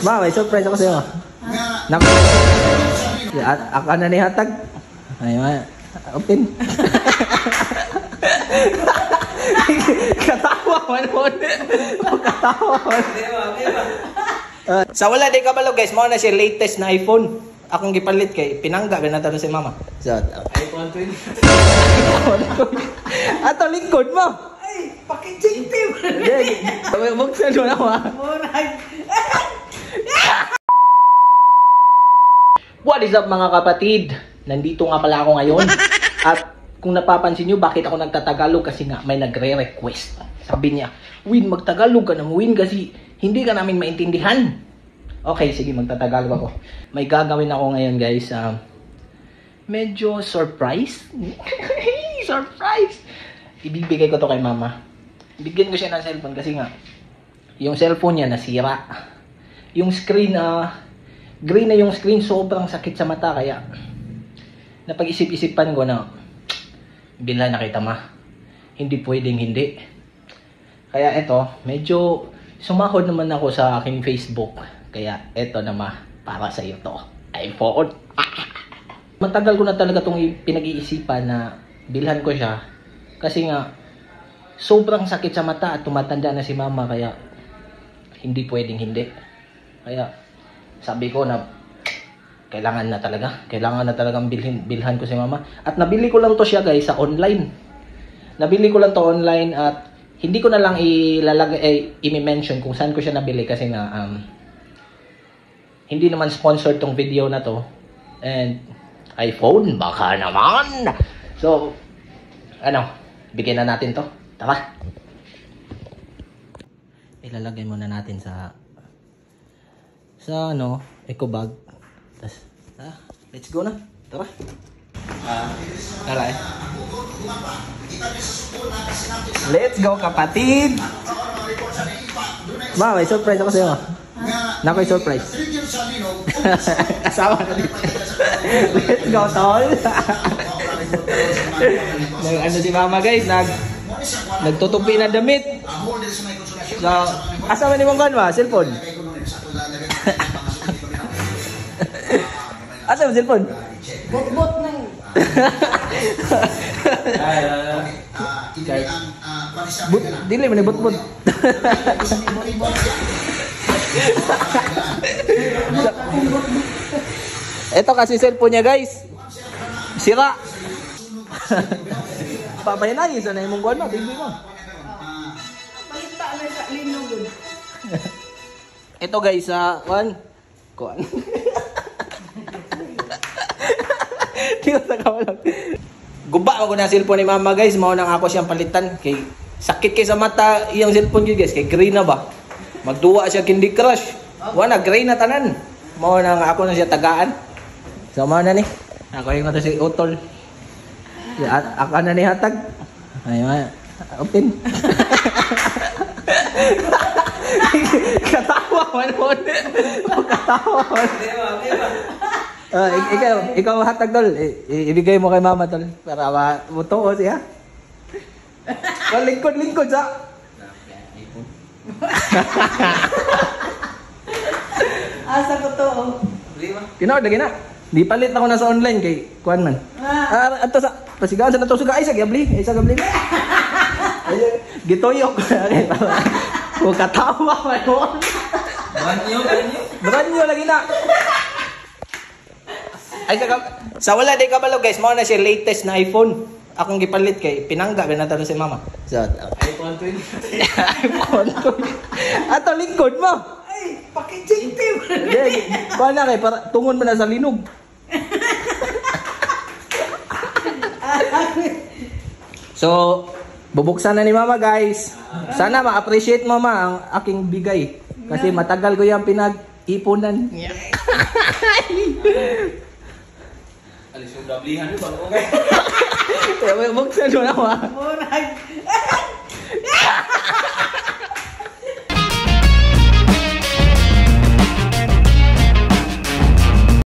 Ma, may surprise ako sa'yo. Naku. Ako na ni hatag. Ay, ma. Open. Katawa man mo. Katawa man. Sa wala di kabalo guys, mo na siya latest na iPhone. Akong gipalit kay pinangga binata si mama. So, iPhone 20. Ato lingkod mo. Ay, pakichintim. Buksan mo na mo. What is up mga kapatid? Nandito nga pala ako ngayon. At kung napapansin nyo, bakit ako nagtatagalog? Kasi nga may nagre-request. Sabi niya, Win, magtagalog ka ng Win kasi hindi ka namin maintindihan. Okay, sige, magtatagalog ako. May gagawin ako ngayon guys. Medyo surprise. Surprise! Ibibigay ko to kay mama. Bigyan ko siya ng cellphone kasi nga yung cellphone niya nasira. Yung screen, green na yung screen, sobrang sakit sa mata. Kaya napag-isip-isipan ko na bilhan na kita ma. Hindi pwedeng hindi. Kaya eto, medyo sumahod naman ako sa aking Facebook. Kaya eto na ma, para sa iyo to. iPhone. Matagal ko na talaga itong pinag-iisipan na bilhan ko siya. Kasi nga, sobrang sakit sa mata at tumatanda na si mama. Kaya hindi pwedeng hindi. Kaya sabi ko na kailangan na talagang bilhan ko si mama. At nabili ko lang to siya guys sa online. Nabili ko lang to online at hindi ko na lang i-mention kung saan ko siya nabili kasi nga hindi naman sponsored tong video na to. And iPhone baka naman. So bigyan na natin to. Tara. Ilalagay muna natin sa eco bag. Tas, let's go na. Tara. Tara eh. Let's go kapatid. Ma, may surprise ako sa'yo. Naku, surprise. Kasama na dito. Let's go, tol. Ano si mama guys, nagtutupi na damit. So, asama ni mong kanwa, cellphone. Asa yung cellphone? Bot-bot na yun. Dili man bot-bot. Ito kasi cellphone niya guys. Sira. Papayanay sa na imong kuan mo, baby mo. Palita na sa linog. Ito guys, kuan. Tingnan sa kawalang. Guba ako na cellphone ni mama guys, mao nang ako siyang palitan kay sakit kay sa mata iyang cellphone gyud guys, kay green na ba. Magduwa siya Candy Crush. Wala green na tanan. Mao nang ako na siya tagaan. So mao na ni. Ako yung to si Utol. Ako na ni hatag. Ay ma, open. Katawa man mo. Katawa man. Ikaw hatag tol. Ibigay mo kay mama tol para mabuto siya. Lingkod sa. Asa ko to. Kinaw lagi na. Di palit ako na sa online kay kuan man. Ato sa pasigaan sa nato suga ay sa gabli. Gitoyok. O katawa man mo. Banyo lagi na. Ay sa wala di kabalo guys, mo na siya latest na iPhone. Akong gipalit kay pinangga binata si mama. So, iPhone 20. iPhone 20. Ato lingkod mo. Ay, pakichintim. Kuha na kay para tungon mo na sa linog. So, bubuksan na ni mama guys. Sana ma-appreciate mama ang aking bigay. Kasi matagal ko yung pinag-ipunan. Alis yung dablihan yun, bago okay. Buksan mo na ma. Murag.